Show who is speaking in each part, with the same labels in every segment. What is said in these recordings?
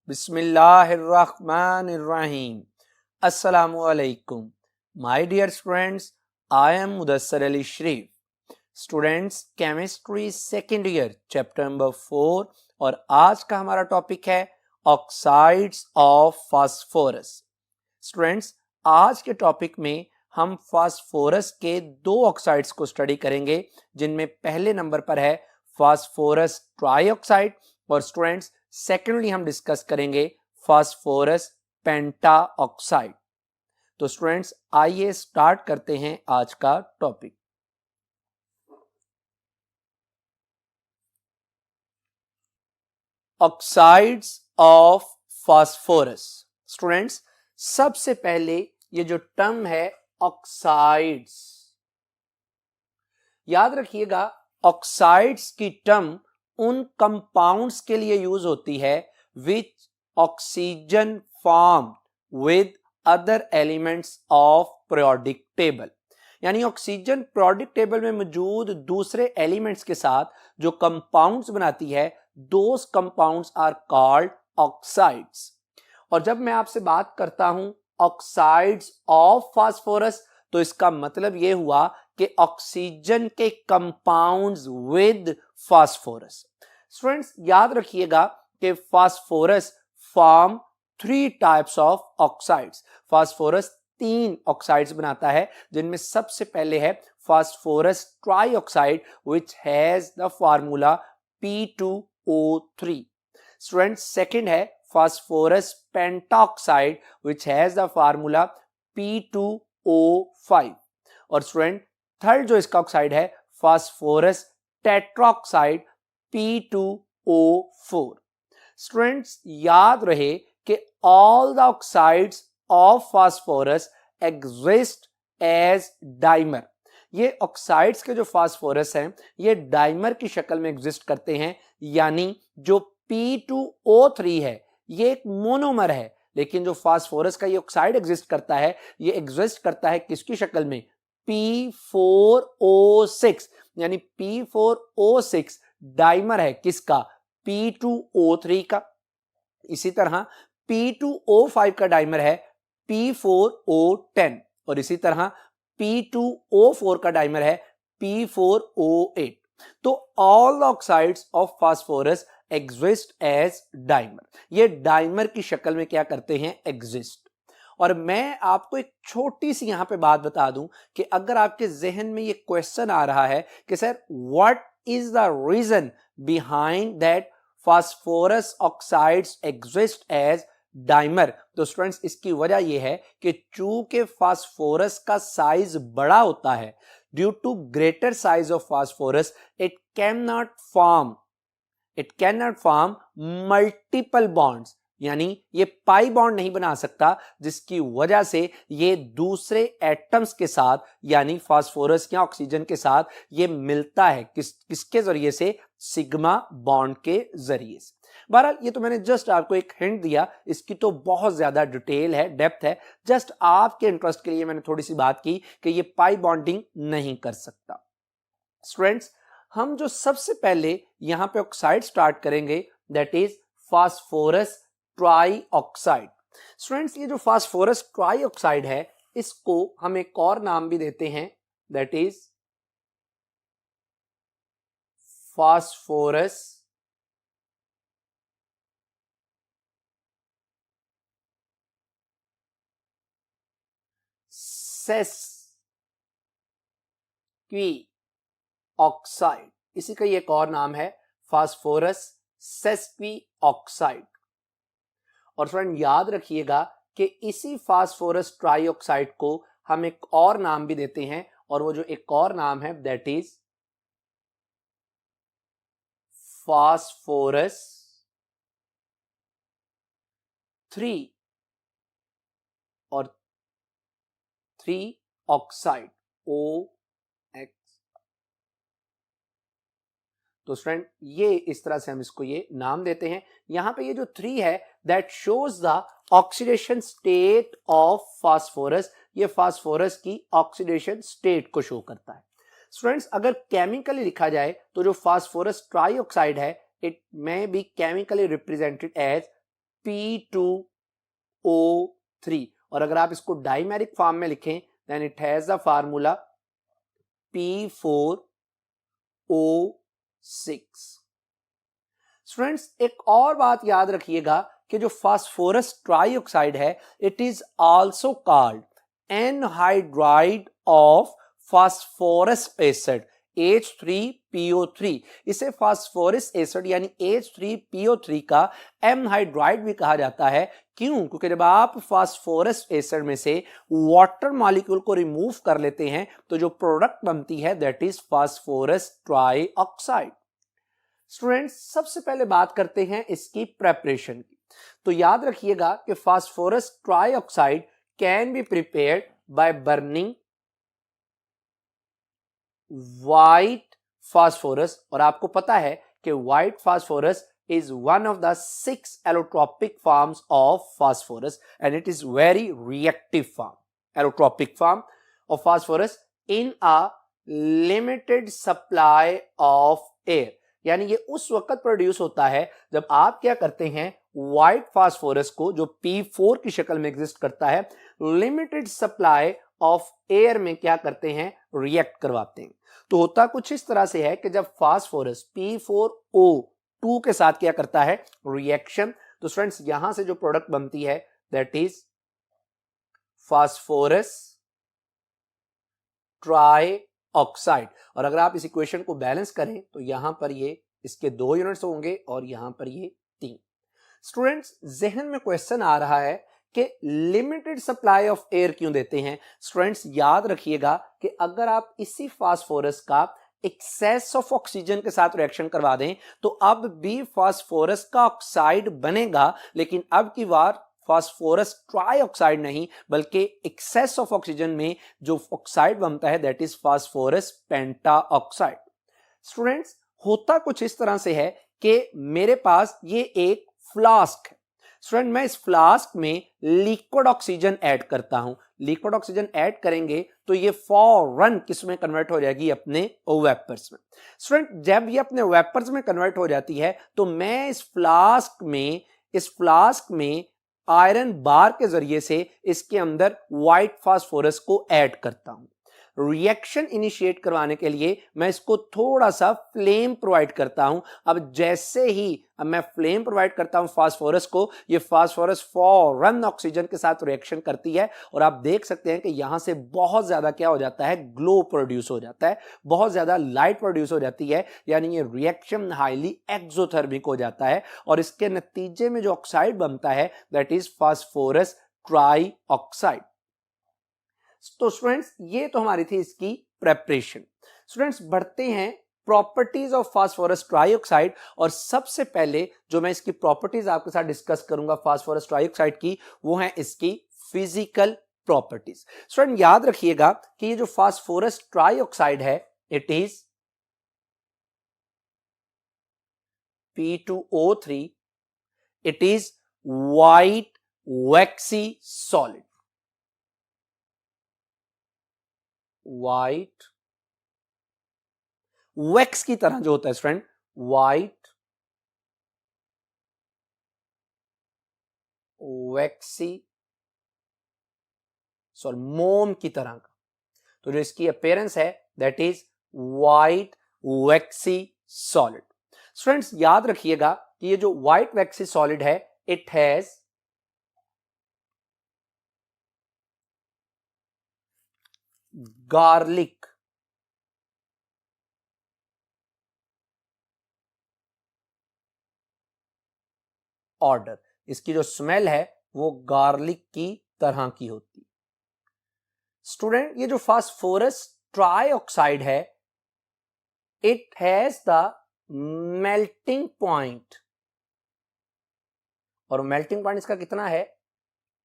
Speaker 1: Bismillahirrahmanirrahim. Assalamu alaikum. My dear students, I am Mudassar Ali Sharif. Students, Chemistry Second Year, Chapter number 4 और आज का हमारा topic है oxides of phosphorus. Students, आज के topic में हम फास्फोरस के दो ऑक्साइड्स को स्टडी करेंगे जिनमें पहले नंबर पर है फास्फोरस ट्राईऑक्साइड और स्टूडेंट्स सेकेंडली हम डिस्कस करेंगे फास्फोरस पेंटाऑक्साइड. तो स्टूडेंट्स आइए स्टार्ट करते हैं आज का topic. Oxides of phosphorus. Students सबसे पहले ये जो टर्म है ऑक्साइड्स, याद रखिएगा ऑक्साइड्स की टर्म उन कंपाउंड्स के लिए यूज होती है विच oxygen form with other elements of periodic table. यानी ऑक्सीजन पीरियोडिक टेबल में मौजूद दूसरे एलिमेंट्स के साथ जो कंपाउंड्स बनाती है, दोस कंपाउंड्स आर कॉल्ड ऑक्साइड्स. और जब मैं आपसे बात करता हूं ऑक्साइड्स ऑफ फास्फोरस तो इसका मतलब यह हुआ कि ऑक्सीजन के कंपाउंड्स विद फास्फोरस. स्टूडेंट्स याद रखिएगा कि phosphorus form 3 types of oxides. Phosphorus 3 oxides बनाता है जिनमें सबसे पहले है phosphorus trioxide which has the formula P2O3. Students second है phosphorus pentoxide which has the formula P2O5. और स्टूडेंट थर्ड जो इसका ऑक्साइड है फास्फोरस टेट्राऑक्साइड P2O4. स्टूडेंट्स याद रहे कि all the oxides of phosphorus exist as dimer. ये oxides के जो फास्फोरस हैं ये डाइमर की शक्ल में एग्जिस्ट करते हैं. यानी जो P2O3 है ये एक मोनोमर है, लेकिन जो फास्फोरस का ये ऑक्साइड एग्जिस्ट करता है ये एग्जिस्ट करता है किसकी शक्ल में? P4O6. यानी P4O6 डाइमर है किसका? P2O3 का. इसी तरह P2O5 का डाइमर है P4O10 और इसी तरह P2O4 का डाइमर है P4O8. तो all oxides of phosphorus exist as dimer. ये डाइमर की शक्ल में क्या करते हैं? एग्जिस्ट. और मैं आपको एक छोटी सी यहां पे बात बता दूं कि अगर आपके जहन में ये क्वेश्चन आ रहा है कि sir what is the reason behind that phosphorus oxides exist as dimer, तो स्टूडेंट्स इसकी वजह यह है कि चूंकि फास्फोरस का साइज बड़ा होता है, due to greater size of phosphorus it can not form multiple bonds. यानी ये पाई बॉन्ड नहीं बना सकता, जिसकी वजह से ये दूसरे एटम्स के साथ यानी फास्फोरस या ऑक्सीजन के साथ ये मिलता है किसके जरिए से? सिग्मा बॉन्ड के जरिए से. बहरहाल ये तो मैंने जस्ट आपको एक हिंट दिया, इसकी तो बहुत ज्यादा डिटेल है, डेप्थ है. जस्ट आपके इंटरेस्ट के लिए मैंने थोड़ी सी बात की कि ये पाई बॉन्डिंग नहीं कर सकता. स्टूडेंट्स हम जो सबसे पहले यहां पे ऑक्साइड स्टार्ट करेंगे that is phosphorus trioxide. Students ये जो फास्फोरस ट्राईऑक्साइड है इसको हम एक और नाम भी देते हैं दैट इज फास्फोरस सेस्क्विऑक्साइड. इसी का एक और नाम है फास्फोरस सेस्क्विऑक्साइड. और फ्रेंड याद रखिएगा कि इसी फास्फोरस ट्राईऑक्साइड को हम एक और नाम भी देते हैं और वो जो एक और नाम है दैट इज फास्फोरस 3 और 3 ऑक्साइड OX. तो स्टूडेंट ये इस तरह से हम इसको ये नाम देते हैं. यहां पे ये जो 3 है that shows the oxidation state of phosphorus. ये फास्फोरस की ऑक्सीडेशन स्टेट को शो करता है. स्टूडेंट्स अगर केमिकली लिखा जाए तो जो फास्फोरस ट्राईऑक्साइड है it may be chemically represented as P2O3, और अगर आप इसको डाइमेरिक फॉर्म में लिखें then it has the formula P4O6। Students एक और बात याद रखिएगा कि जो फास्फोरस ट्राइऑक्साइड है it is also called anhydride of phosphorous acid H3PO3। इसे फास्फोरस एसिड यानी H3PO3 का एनहाइड्राइड भी कहा जाता है। क्यों? क्योंकि जब आप फास्फोरस एसिड में से वाटर मॉलिक्यूल को रिमूव कर लेते हैं तो जो प्रोडक्ट बनती है that is phosphorus trioxide. Students सबसे पहले बात करते हैं इसकी प्रेपरेशन की। तो याद रखिएगा कि phosphorus trioxide can be prepared by burning white phosphorus, और आपको पता है कि white phosphorus is one of the 6 allotropic forms of phosphorus and it is very reactive form, allotropic form of phosphorus in a limited supply of air। यानी ये उस वक्त produce होता है जब आप क्या करते हैं, व्हाइट फास्फोरस को जो P4 की शक्ल में एग्जिस्ट करता है लिमिटेड सप्लाई ऑफ एयर में क्या करते हैं, रिएक्ट करवाते हैं। तो होता कुछ इस तरह से है कि जब फास्फोरस P4O2 के साथ क्या करता है, रिएक्शन, तो स्टूडेंट्स यहां से जो प्रोडक्ट बनती है दैट इज फास्फोरस ट्राइऑक्साइड। और अगर आप इस इक्वेशन को बैलेंस करें तो यहां पर ये इसके 2 यूनिट्स होंगे और यहां पर ये 3। स्टूडेंट्स जहन में क्वेश्चन आ रहा है कि लिमिटेड सप्लाई ऑफ एयर क्यों देते हैं। स्टूडेंट्स याद रखिएगा कि अगर आप इसी फास्फोरस का एक्सेस ऑफ ऑक्सीजन के साथ रिएक्शन करवा दें तो अब भी फास्फोरस का ऑक्साइड बनेगा, लेकिन अब की बार फास्फोरस ट्राइऑक्साइड नहीं बल्कि एक्सेस ऑफ ऑक्सीजन में जो ऑक्साइड बनता है that is phosphorus pentoxide. Students होता कुछ इस तरह से है कि मेरे पास ये एक फ्लास्क है। स्टूडेंट मैं इस फ्लास्क में लिक्विड ऑक्सीजन ऐड करता हूं। लिक्विड ऑक्सीजन ऐड करेंगे तो ये फौरन किसमें कन्वर्ट हो जाएगी, अपने वेपर्स में। स्टूडेंट जब ये अपने वेपर्स में कन्वर्ट हो जाती है तो मैं इस फ्लास्क में आयरन बार के जरिए से इसके अंदर व्हाइट फास्फोरस को ऐड करता हूं। रिएक्शन इनिशिएट करवाने के लिए मैं इसको थोड़ा सा फ्लेम प्रोवाइड करता हूं। अब जैसे ही मैं फ्लेम प्रोवाइड करता हूं फास्फोरस को, ये फास्फोरस फौरन ऑक्सीजन के साथ रिएक्शन करती है और आप देख सकते हैं कि यहां से बहुत ज्यादा क्या हो जाता है, ग्लो प्रोड्यूस हो जाता है, बहुत ज्यादा लाइट प्रोड्यूस हो जाती है, यानी ये रिएक्शन हाईली एक्सोथर्मिक हो जाता है और इसके नतीजे में जो ऑक्साइड बनता है दैट इज फास्फोरस ट्राइऑक्साइड। तो स्टूडेंट्स ये तो हमारी थी इसकी प्रेपरेशन। स्टूडेंट्स बढ़ते हैं प्रॉपर्टीज ऑफ फास्फोरस ट्राइऑक्साइड, और सबसे पहले जो मैं इसकी प्रॉपर्टीज आपके साथ डिस्कस करूंगा फास्फोरस ट्राइऑक्साइड की वो है इसकी फिजिकल प्रॉपर्टीज। स्टूडेंट याद रखिएगा कि ये जो फास्फोरस ट्राइऑक्साइड है it is P2O3, it is white vaccine solid, white wax की तरह जो होता है स्टूडेंट, व्हाइट वैक्सी सॉरी मोम की तरह का। तो जो इसकी अपीयरेंस है that is white vaccine solid. Students याद रखिएगा कि ये जो व्हाइट वैक्सी सॉलिड है इट हैज गार्लिक ऑर्डर। इसकी जो स्मेल है वो गार्लिक की तरह की होती है। स्टूडेंट ये जो फास्फोरस ट्राइऑक्साइड है it has the melting point, और मेल्टिंग पॉइंट इसका कितना है,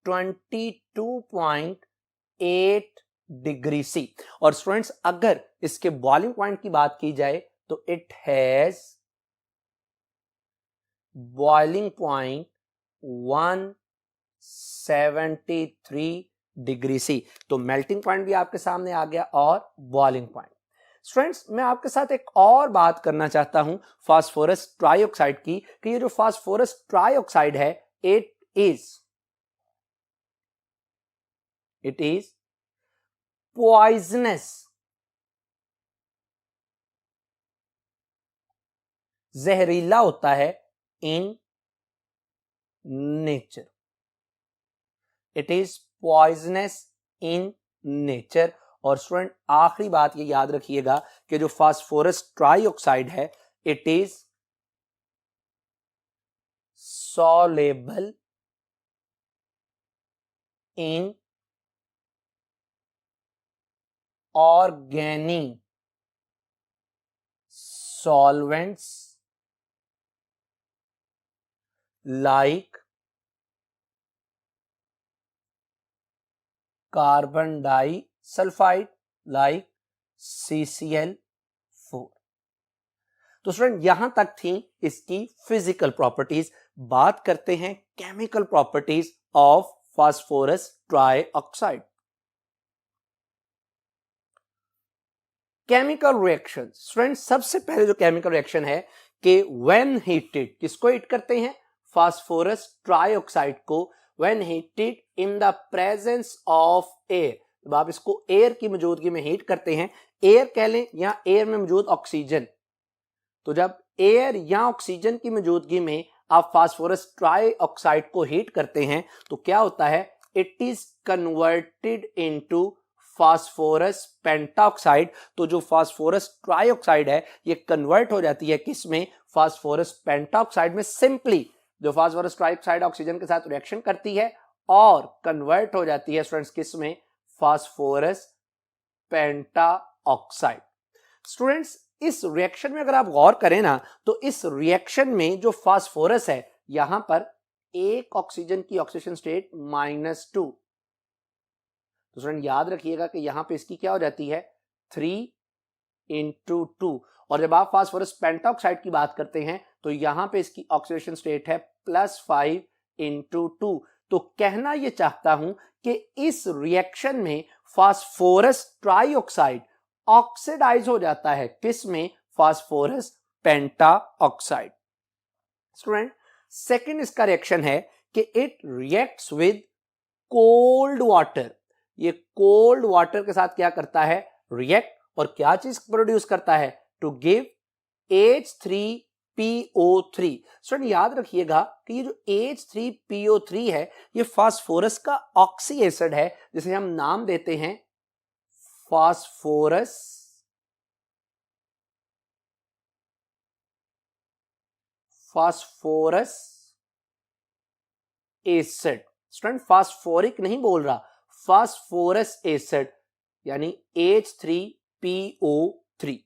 Speaker 1: 22.8 डिग्री सी। और स्टूडेंट्स अगर इसके बॉइलिंग पॉइंट की बात की जाए तो it has boiling point 173 degree C. तो मेल्टिंग पॉइंट भी आपके सामने आ गया और बॉइलिंग पॉइंट। स्टूडेंट्स मैं आपके साथ एक और बात करना चाहता हूं फास्फोरस ट्राइऑक्साइड की, कि ये जो फास्फोरस ट्राइऑक्साइड है it is poisonous, जहरीला होता है in nature. It is poisonous in nature. और स्टूडेंट आखिरी बात ये याद रखिएगा कि जो फास्फोरस ट्राइऑक्साइड है it is soluble in organic solvents like carbon disulfide, like CCl4. तो स्टूडेंट यहां तक थी इसकी फिजिकल प्रॉपर्टीज. बात करते हैं chemical properties of phosphorus trioxide. Chemical reaction. Student सबसे पहले जो केमिकल रिएक्शन है कि व्हेन हीटेड, किसको हीट करते हैं? फास्फोरस ट्राइऑक्साइड को. When heated in the presence of air, जब आप इसको एयर की मौजूदगी में हीट करते हैं, एयर कह लें या एयर में मौजूद ऑक्सीजन, तो जब एयर या ऑक्सीजन की मौजूदगी में आप फास्फोरस ट्राइऑक्साइड को हीट करते हैं तो क्या होता है? It is converted into phosphorus pentoxide. तो जो फास्फोरस ट्राइऑक्साइड है ये कन्वर्ट हो जाती है किस में? फास्फोरस पेंटाऑक्साइड में. सिंपली जो फास्फोरस ट्राइऑक्साइड ऑक्सीजन के साथ रिएक्शन करती है और कन्वर्ट हो जाती है स्टूडेंट्स किस में? Phosphorus pentoxide. स्टूडेंट्स इस रिएक्शन में अगर आप गौर करें ना तो इस रिएक्शन में जो फास्फोरस है यहां पर एक ऑक्सीजन की ऑक्सीडेशन स्टेट -2. तो स्टूडेंट याद रखिएगा कि यहां पे इसकी क्या हो जाती है? 3×2. और जब आप फास्फोरस पेंटाऑक्साइड की बात करते हैं तो यहां पे इसकी ऑक्सीडेशन स्टेट है +5×2. तो कहना यह चाहता हूं कि इस रिएक्शन में फास्फोरस ट्राइऑक्साइड ऑक्सीडाइज हो जाता है किस में? Phosphorus pentoxide. स्टूडेंट सेकंड इसका रिएक्शन है कि it reacts with cold water. ये कोल्ड वाटर के साथ क्या करता है? रिएक्ट. और क्या चीज प्रोड्यूस करता है? To give H3PO3. स्टूडेंट याद रखिएगा कि ये जो H3PO3 है ये फास्फोरस का ऑक्सी एसिड है जिसे हम नाम देते हैं फास्फोरस एसिड. स्टूडेंट फास्फोरिक नहीं बोल रहा, फास्फोरस एसिड यानी H3PO3.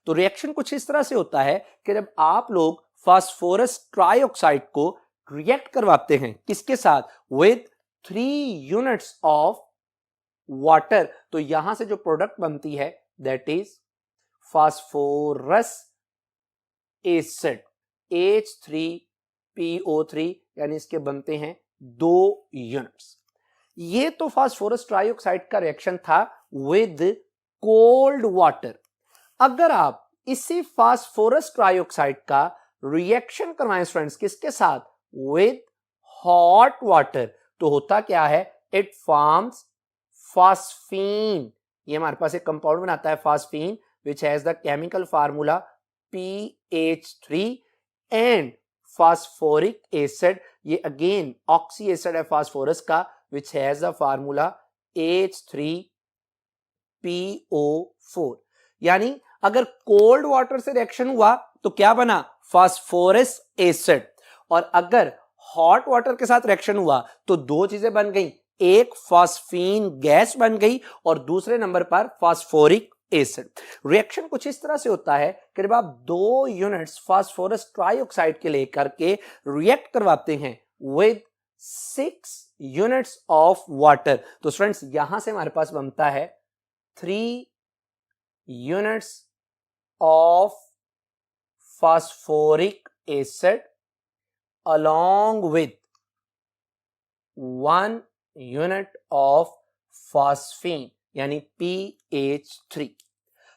Speaker 1: तो रिएक्शन कुछ इस तरह से होता है कि जब आप लोग फास्फोरस ट्राइऑक्साइड को रिएक्ट करवाते हैं किसके साथ? विद 3 यूनिट्स ऑफ वाटर, तो यहां से जो प्रोडक्ट बनती है that is phosphorus acid H3PO3, यानी इसके बनते हैं 2 यूनिट्स. ये तो फास्फोरस ट्राइऑक्साइड का रिएक्शन था विद कोल्ड वाटर. अगर आप इसी फास्फोरस ट्राइऑक्साइड का रिएक्शन करवाएं स्टूडेंट्स किसके साथ? विद हॉट वाटर, तो होता क्या है? It forms phosphine. ये हमारे पास एक कंपाउंड बनाता है phosphine which has the chemical formula PH3 and phosphoric acid. ये अगेन ऑक्सी एसिड है फास्फोरस का which has the formula H3PO4. यानी अगर कोल्ड वाटर से रिएक्शन हुआ तो क्या बना? Phosphorus acid. और अगर हॉट वाटर के साथ रिएक्शन हुआ तो दो चीजें बन गई, एक फास्फीन गैस बन गई और दूसरे नंबर पर फास्फोरिक एसिड. रिएक्शन कुछ इस तरह से होता है कि जब आप 2 यूनिट्स फास्फोरस ट्राइऑक्साइड के लेकर के रिएक्ट करवाते हैं विद 6 यूनिट्स ऑफ वाटर, तो स्टूडेंट्स यहां से हमारे पास बनता है 3 units of phosphoric acid along with 1 unit of phosphine यानी PH3.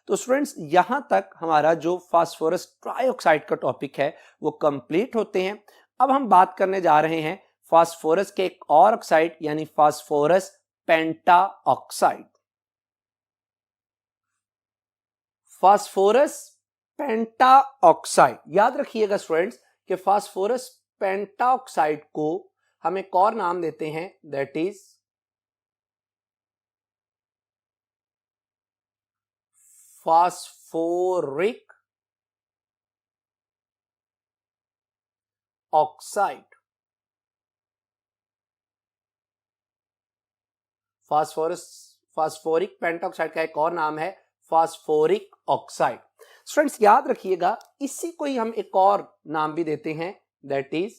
Speaker 1: तो स्टूडेंट्स यहां तक हमारा जो फास्फोरस ट्राइऑक्साइड का टॉपिक है वो कंप्लीट होते हैं. अब हम बात करने जा रहे हैं फास्फोरस के एक और ऑक्साइड यानी फास्फोरस पेंटा ऑक्साइड। फास्फोरस पेंटा ऑक्साइड, याद रखिएगा स्टूडेंट्स कि फास्फोरस पेंटा ऑक्साइड को हम एक और नाम देते हैं, that is phosphoric oxide. Phosphoric pentoxide का एक और नाम है फास्फोरिक ऑक्साइड। स्टूडेंट्स याद रखिएगा, इसी को ही हम एक और नाम भी देते हैं, दैट इज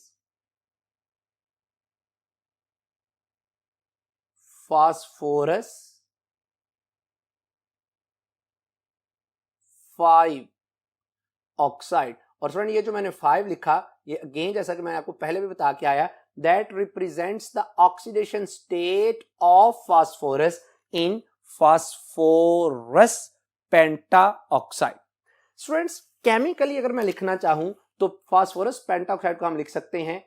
Speaker 1: फास्फोरस 5 ऑक्साइड। और स्टूडेंट ये जो मैंने 5 लिखा, ये अगेन जैसा कि मैंने आपको पहले भी बता के आया, that represents the oxidation state of phosphorus in phosphorus pentaoxide। Students chemically अगर मैं लिखना चाहूं तो फास्फोरस पेंटाऑक्साइड को हम लिख सकते हैं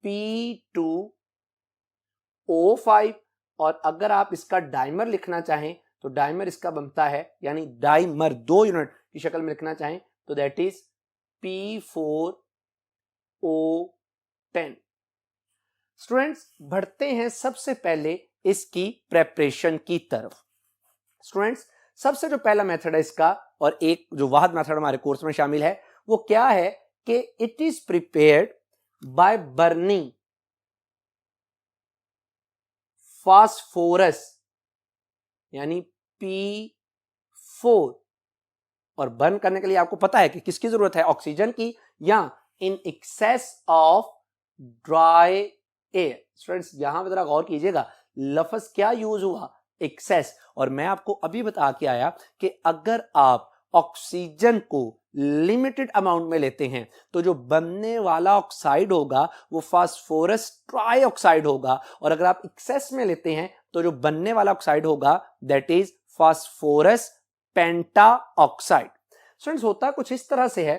Speaker 1: P2O5, और अगर आप इसका डाइमर लिखना चाहें तो डाइमर इसका बनता है, यानी डाइमर 2 यूनिट की शक्ल में लिखना चाहें तो दैट इज P4O10। स्टूडेंट्स बढ़ते हैं सबसे पहले इसकी प्रेपरेशन की तरफ। स्टूडेंट्स सबसे जो पहला मेथड है इसका, और एक जो वाहद मेथड हमारे कोर्स में शामिल है, वो क्या है कि it is prepared by burning phosphorus यानी P4, और बर्न करने के लिए आपको पता है कि किसकी जरूरत है, ऑक्सीजन की, या in excess of dry air. Students यहां पर जरा गौर कीजिएगा, लफ्ज क्या यूज हुआ, एक्सेस। और मैं आपको अभी बता के आया कि अगर आप ऑक्सीजन को लिमिटेड अमाउंट में लेते हैं तो जो बनने वाला ऑक्साइड होगा वो फास्फोरस ट्राई ऑक्साइड होगा, और अगर आप एक्सेस में लेते हैं तो जो बनने वाला ऑक्साइड होगा that is phosphorus penta oxide. Students होता कुछ इस तरह से है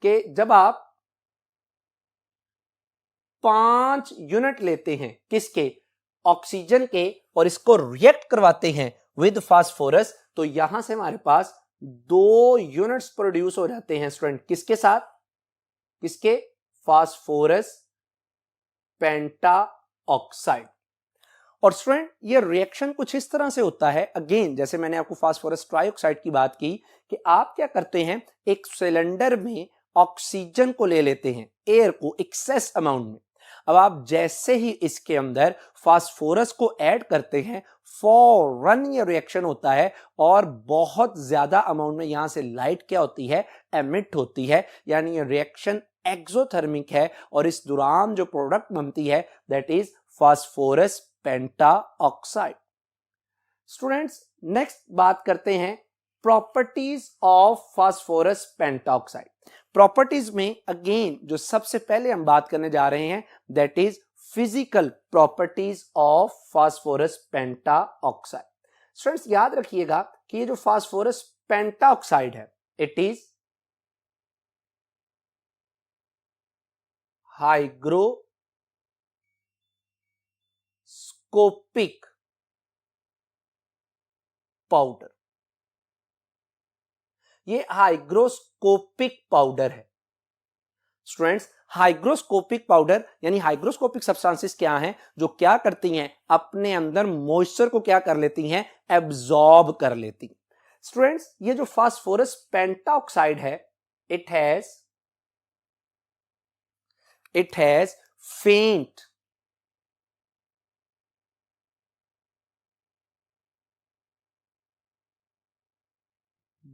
Speaker 1: कि जब आप 5 यूनिट लेते हैं किसके, ऑक्सीजन के, और इसको रिएक्ट करवाते हैं विद फास्फोरस, तो यहां से हमारे पास 2 यूनिट्स प्रोड्यूस हो जाते हैं स्टूडेंट, किसके साथ, किसके, फास्फोरस पेंटा ऑक्साइड। और स्टूडेंट ये रिएक्शन कुछ इस तरह से होता है, अगेन जैसे मैंने आपको फास्फोरस ट्राइऑक्साइड की बात की, कि आप क्या करते हैं, एक सिलेंडर में ऑक्सीजन को ले लेते हैं, एयर को एक्सेस अमाउंट में। अब आप जैसे ही इसके अंदर फास्फोरस को ऐड करते हैं, फौरन ये रिएक्शन होता है और बहुत ज्यादा अमाउंट में यहां से लाइट क्या होती है, एमिट होती है, यानी ये रिएक्शन एक्सोथर्मिक है, और इस दौरान जो प्रोडक्ट बनती है that is phosphorus penta oxide. Students next बात करते हैं properties of phosphorus penta oxide. Properties में अगेन जो सबसे पहले हम बात करने जा रहे हैं that is physical properties of phosphorus penta oxide. Students याद रखिएगा कि ये जो फास्फोरस पेंटा ऑक्साइड है इट इज हाइग्रोस्कोपिक पाउडर। ये हाइग्रोस्कोपिक पाउडर है। स्टूडेंट्स हाइग्रोस्कोपिक पाउडर यानी हाइग्रोस्कोपिक सब्सटेंसेस क्या हैं, जो क्या करती हैं, अपने अंदर मॉइस्चर को क्या कर लेती हैं, एब्जॉर्ब कर लेती। स्टूडेंट्स ये जो फास्फोरस पेंटा ऑक्साइड है इट हैज फेंट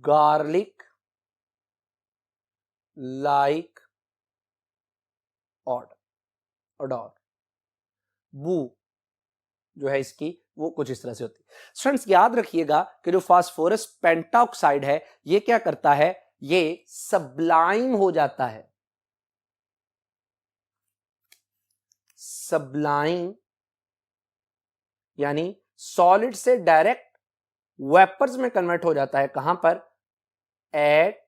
Speaker 1: गार्लिक लाइक ऑडर। बू जो है इसकी वो कुछ इस तरह से होती है। स्टूडेंट्स याद रखिएगा कि जो फास्फोरस पेंटाऑक्साइड है ये क्या करता है, ये सब्लाइम हो जाता है, सब्लाइम यानी सॉलिड से डायरेक्ट वेपर्स में कन्वर्ट हो जाता है। कहां पर, एट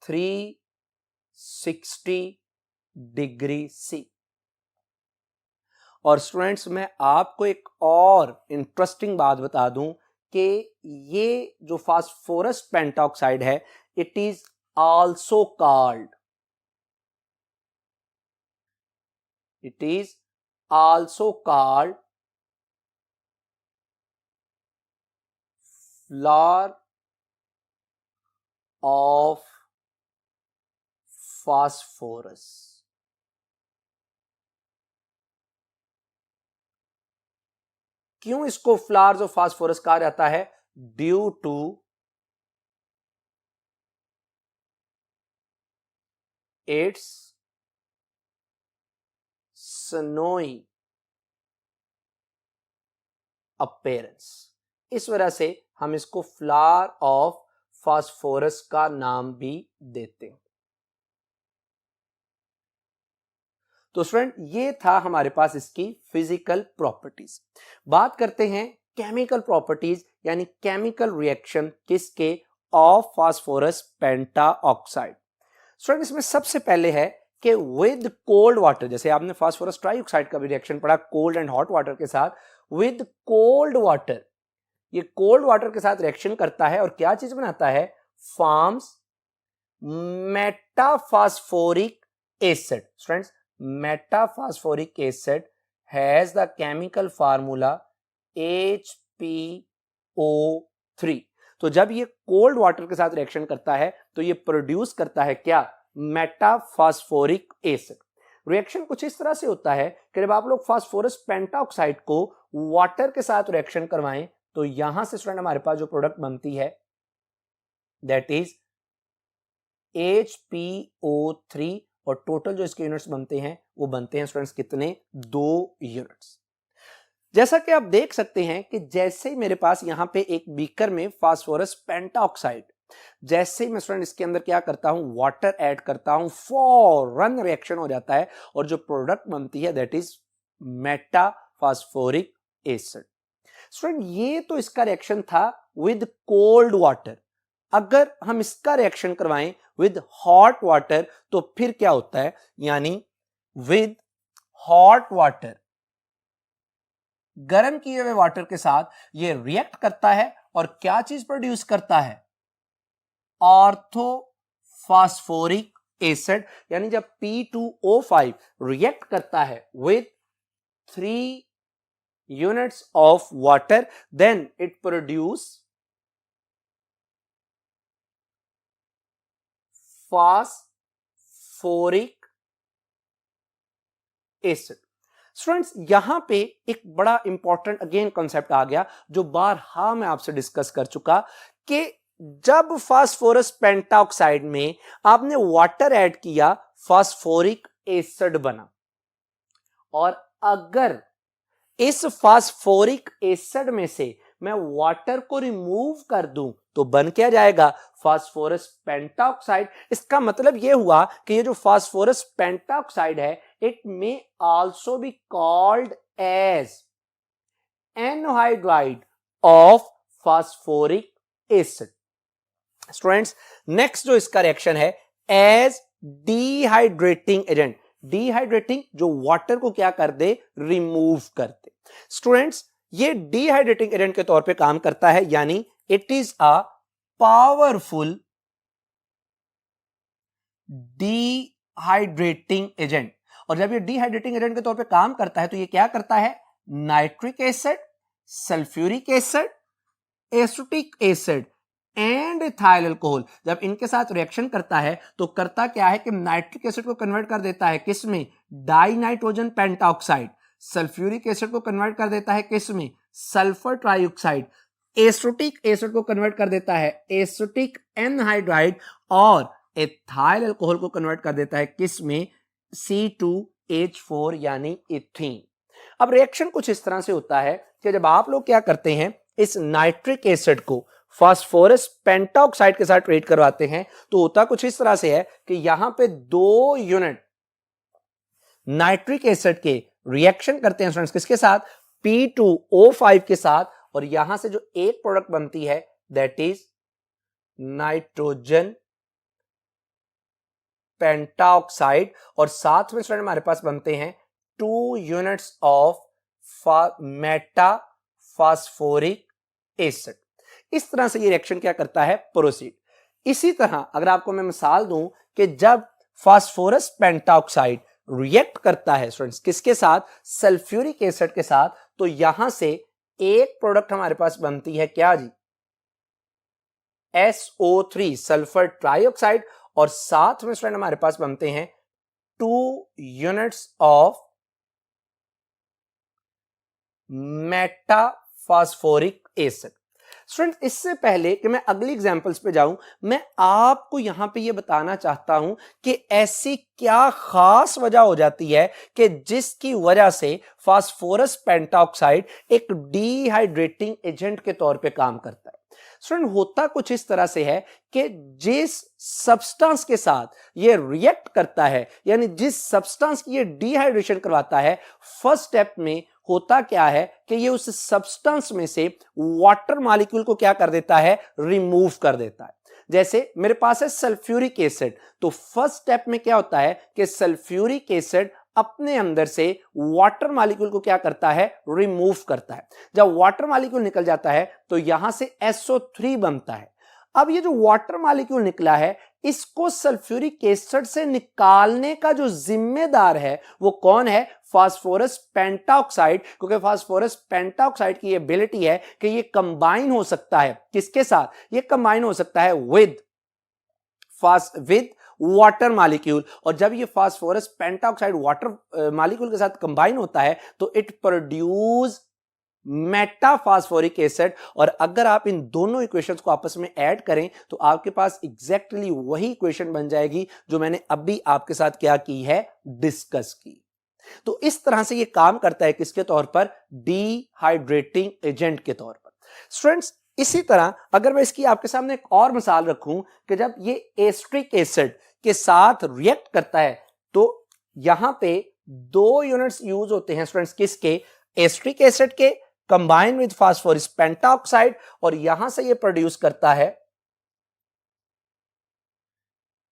Speaker 1: 360 डिग्री सी। और स्टूडेंट्स मैं आपको एक और इंटरेस्टिंग बात बता दूं कि ये जो फास्फोरस पेंटॉक्साइड है, it is also called flower of phosphorus. क्यों इसको फ्लावर्स ऑफ फास्फोरस कहा जाता है? Due to its snowy appearance. इस वजह से हम इसको फ्लावर ऑफ फास्फोरस का नाम भी देते हैं। तो स्टूडेंट ये था हमारे पास इसकी फिजिकल प्रॉपर्टीज। बात करते हैं केमिकल प्रॉपर्टीज यानी केमिकल रिएक्शन किसके? Of phosphorus pentoxide. स्टूडेंट इसमें सबसे पहले है कि विद कोल्ड वाटर, जैसे आपने फास्फोरस ट्राइऑक्साइड का भी रिएक्शन पढ़ा कोल्ड एंड हॉट वाटर के साथ, विद कोल्ड वाटर, ये कोल्ड वाटर के साथ रिएक्शन करता है और क्या चीज बनाता है? Forms metaphosphoric acid. Students metaphosphoric acid has the chemical formula HPO3। तो जब ये कोल्ड वाटर के साथ रिएक्शन करता है तो ये प्रोड्यूस करता है क्या? Metaphosphoric acid. रिएक्शन कुछ इस तरह से होता है कि जब आप लोग फास्फोरस पेंटाऑक्साइड को वाटर के साथ रिएक्शन करवाएं तो यहां से स्टूडेंट हमारे पास जो प्रोडक्ट बनती है दैट इज HPO3 और टोटल जो इसके यूनिट्स बनते हैं वो बनते हैं स्टूडेंट्स कितने? 2 यूनिट्स। जैसा कि आप देख सकते हैं कि जैसे ही मेरे पास यहां पे एक बीकर में फास्फोरस पेंटाऑक्साइड, जैसे ही मैं स्टूडेंट इसके अंदर क्या करता हूं? वाटर ऐड करता हूं, फौरन रिएक्शन हो जाता है और जो प्रोडक्ट बनती है that is metaphosphoric acid. Student ये तो इसका रिएक्शन था विद कोल्ड वाटर। अगर हम इसका रिएक्शन करवाएं विद हॉट वाटर तो फिर क्या होता है? यानी विद हॉट वाटर, गर्म किए हुए वाटर के साथ ये रिएक्ट करता है और क्या चीज प्रोड्यूस करता है? Orthophosphoric acid. यानी जब P2O5 रिएक्ट करता है with 3 units of water, then it produce phosphoric acid। Students यहां पे एक बड़ा इंपॉर्टेंट अगेन कॉन्सेप्ट आ गया जो बारहा मैं आपसे डिस्कस कर चुका कि जब फास्फोरस पेंटाऑक्साइड में आपने वाटर ऐड किया फास्फोरिक एसिड बना, और अगर इस फास्फोरिक एसिड में से मैं वाटर को रिमूव कर दूं तो बन क्या जाएगा? Phosphorus pentoxide. इसका मतलब यह हुआ कि ये जो फास्फोरस पेंटाऑक्साइड है it may also be called as anhydride of phosphoric acid. Students next जो इसका रिएक्शन है एज डिहाइड्रेटिंग एजेंट। डिहाइड्रेटिंग जो वाटर को क्या कर दे? रिमूव कर दे। स्टूडेंट्स ये डिहाइड्रेटिंग एजेंट के तौर पे काम करता है, यानी it is a powerful dehydrating agent. और जब ये डिहाइड्रेटिंग एजेंट के तौर पे काम करता है तो ये क्या करता है? Nitric acid, sulphuric acid, acetic acid and ethyl alcohol जब इनके साथ रिएक्शन करता है तो करता क्या है कि नाइट्रिक एसिड को कन्वर्ट कर देता है किस में? Die nitrogen pentoxide. Sulphuric acid को कन्वर्ट कर देता है किस में? Sulphur trioxide. एसिटिक एसिड को कन्वर्ट कर देता है एसिटिक एनहाइड्राइड और इथाइल अल्कोहल को कन्वर्ट कर देता है किस में? C2H4 यानी इथीन। अब रिएक्शन कुछ इस तरह से होता है कि जब आप लोग क्या करते हैं इस नाइट्रिक एसिड को फास्फोरस पेंटाऑक्साइड के साथ ट्रीट करवाते हैं तो होता कुछ इस तरह से है कि यहां पे 2 यूनिट नाइट्रिक एसिड के रिएक्शन करते हैं स्टूडेंट्स किसके साथ? P2O5 के साथ, और यहां से जो एक प्रोडक्ट बनती है दैट इज नाइट्रोजन पेंटाऑक्साइड, और साथ में स्टूडेंट हमारे पास बनते हैं 2 units of मेटाफॉस्फोरिक एसिड। इस तरह से ये रिएक्शन क्या करता है, प्रोसीड। इसी तरह अगर आपको मैं मिसाल दूं कि जब फास्फोरस पेंटाऑक्साइड रिएक्ट करता है स्टूडेंट्स किसके साथ, सल्फ्यूरिक एसिड के साथ, तो यहां से एक प्रोडक्ट हमारे पास बनती है क्या जी, SO3 सल्फर ट्राइऑक्साइड, और साथ में स्टूडेंट हमारे पास बनते हैं 2 units of metaphosphoric acid. Student इससे पहले कि मैं अगली एग्जांपल्स पे जाऊं, मैं आपको यहां पे ये बताना चाहता हूं कि ऐसी क्या खास वजह हो जाती है कि जिसकी वजह से फास्फोरस पेंटाऑक्साइड एक डिहाइड्रेटिंग एजेंट के तौर पे काम करता है। स्टूडेंट होता कुछ इस तरह से है कि जिस सब्सटेंस के साथ ये रिएक्ट करता है, यानी जिस सब्सटेंस की ये डिहाइड्रेशन करवाता है, फर्स्ट स्टेप में होता क्या है कि ये उस सब्सटेंस में से वाटर मॉलिक्यूल को क्या कर देता है, रिमूव कर देता है। जैसे मेरे पास है सल्फ्यूरिक एसिड, तो फर्स्ट स्टेप में क्या होता है कि सल्फ्यूरिक एसिड अपने अंदर से वाटर मॉलिक्यूल को क्या करता है, रिमूव करता है। जब वाटर मॉलिक्यूल निकल जाता है तो यहां से SO3 बनता है। अब ये जो वाटर मॉलिक्यूल निकला है, इसको सल्फ्यूरिक एसिड से निकालने का जो जिम्मेदार है वो कौन है, फास्फोरस पेंटाऑक्साइड, क्योंकि फास्फोरस पेंटाऑक्साइड की एबिलिटी है कि ये कंबाइन हो सकता है किसके साथ, ये कंबाइन हो सकता है विद वाटर मॉलिक्यूल, और जब ये फास्फोरस पेंटाऑक्साइड वाटर मॉलिक्यूल के साथ कंबाइन होता है तो इट प्रोड्यूस मेटाफॉस्फोरिक एसिड। और अगर आप इन दोनों इक्वेशंस को आपस में ऐड करें तो आपके पास एग्जैक्टली वही इक्वेशन बन जाएगी जो मैंने अभी आपके साथ क्या की है, डिस्कस की। तो इस तरह से ये काम करता है किसके तौर पर, डिहाइड्रेटिंग एजेंट के तौर पर। स्टूडेंट्स इसी तरह अगर मैं इसकी आपके सामने एक और मिसाल रखूं कि जब ये एस्ट्रिक एसिड के साथ रिएक्ट करता है तो यहां पे 2 यूनिट्स यूज होते हैं स्टूडेंट्स किसके, एस्ट्रिक एसिड के कंबाइन विद फास्फोरस पेंटाऑक्साइड, और यहां से ये प्रोड्यूस करता है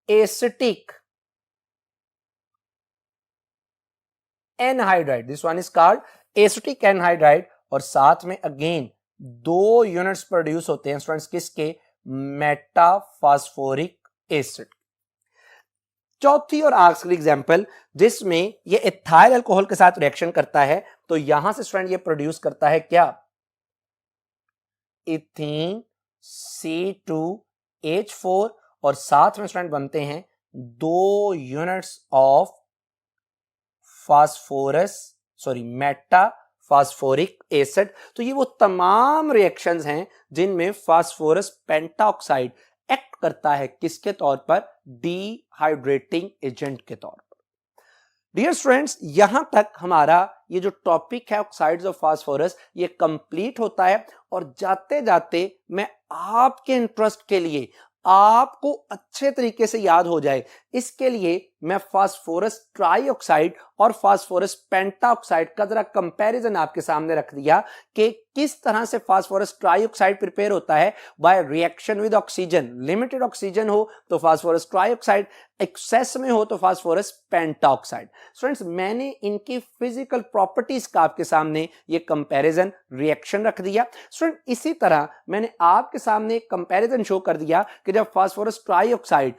Speaker 1: acetic anhydride, this one is called acetic anhydride, और साथ में अगेन 2 यूनिट्स प्रोड्यूस होते हैं स्टूडेंट्स किसके, मेटाफॉस्फोरिक एसिड। चौथी और आखिरी एग्जांपल जिसमें ये एथाइल अल्कोहल के साथ रिएक्शन करता है, तो यहां से स्टूडेंट ये प्रोड्यूस करता है क्या, इथीन C2H4, और साथ में स्टूडेंट बनते हैं 2 यूनिट्स ऑफ मेटाफॉस्फोरिक एसिड। तो ये वो तमाम रिएक्शंस हैं जिनमें फास्फोरस पेंटाऑक्साइड एक्ट करता है किसके तौर पर, डिहाइड्रेटिंग एजेंट के तौर पर। डियर स्टूडेंट्स यहां तक हमारा ये जो टॉपिक है ऑक्साइड्स ऑफ फास्फोरस ये कंप्लीट होता है, और जाते जाते मैं आपके इंटरेस्ट के लिए आपको अच्छे तरीके से याद हो जाए इसके लिए मैं फास्फोरस ट्राइऑक्साइड और फास्फोरस पेंटाऑक्साइड का जरा कंपैरिजन आपके सामने रख दिया कि किस तरह से फास्फोरस ट्राइऑक्साइड प्रिपेयर होता है by reaction with oxygen. Limited oxygen हो तो फास्फोरस ट्राइऑक्साइड, एक्सेस में हो तो फास्फोरस पेंटाऑक्साइड। स्टूडेंट्स मैंने इनकी फिजिकल प्रॉपर्टीज का आपके सामने ये कंपैरिजन रिएक्शन रख दिया। स्टूडेंट इसी तरह मैंने आपके सामने एक कंपैरिजन शो कर दिया कि जब फास्फोरस ट्राइऑक्साइड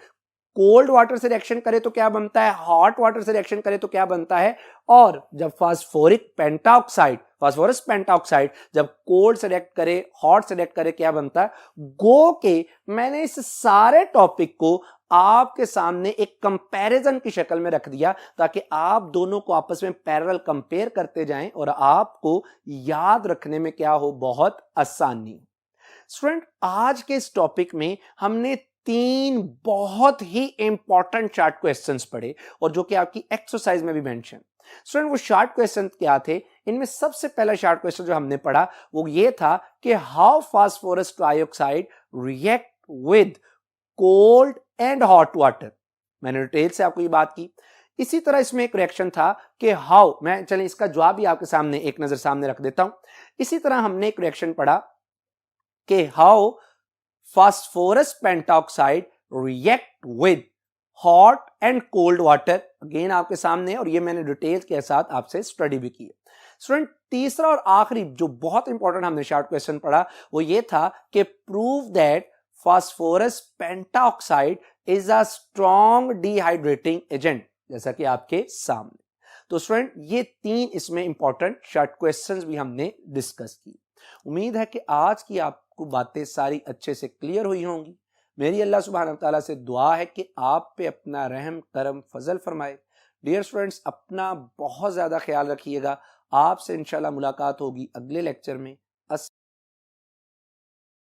Speaker 1: कोल्ड वाटर से रिएक्शन करे तो क्या बनता है, हॉट वाटर से रिएक्शन करे तो क्या बनता है, और जब फास्फोरस पेंटाऑक्साइड जब कोल्ड से रिएक्ट करे, हॉट से रिएक्ट करे, क्या बनता है। गो के मैंने इस सारे टॉपिक को आपके सामने एक कंपैरिजन की शक्ल में रख दिया ताकि आप दोनों को आपस में पैरेलल कंपेयर करते जाएं और आपको याद रखने में क्या हो, बहुत आसानी। स्टूडेंट आज के इस टॉपिक में हमने 3 बहुत ही इंपॉर्टेंट शार्ट क्वेश्चंस पढ़े और जो कि आपकी एक्सरसाइज में भी मेंशन। स्टूडेंट वो शार्ट क्वेश्चन क्या थे, इनमें सबसे पहला शार्ट क्वेश्चन जो हमने पढ़ा वो ये था कि how phosphorus trioxide react with cold and hot water. मैंने डिटेल से आपको ये बात की। इसी तरह इसमें एक रिएक्शन था कि हाउ, मैं चलिए इसका जवाब भी आपके सामने एक नजर सामने रख देता हूं। इसी तरह हमने एक रिएक्शन पढ़ा कि how phosphorus pentoxide react with hot and cold water. Again आपके सामने है और ये मैंने डिटेल के साथ आपसे स्टडी भी की है। स्टूडेंट तीसरा और आखिरी जो बहुत इंपॉर्टेंट हमने शॉर्ट क्वेश्चन पढ़ा वो ये था कि prove that phosphorus pentoxide is a strong dehydrating agent, जैसा कि आपके सामने। तो स्टूडेंट ये 3 इसमें इंपॉर्टेंट शॉर्ट क्वेश्चंस भी हमने डिस्कस की। उम्मीद है कि आज की आपको बातें सारी अच्छे से क्लियर हुई होंगी। मेरी अल्लाह सुब्हानहू व तआला से दुआ है कि आप पे अपना रहम करम फजल फरमाए। डियर स्टूडेंट्स, अपना बहुत ज्यादा ख्याल रखिएगा। आपसे इंशाल्लाह मुलाकात होगी अगले लेक्चर में।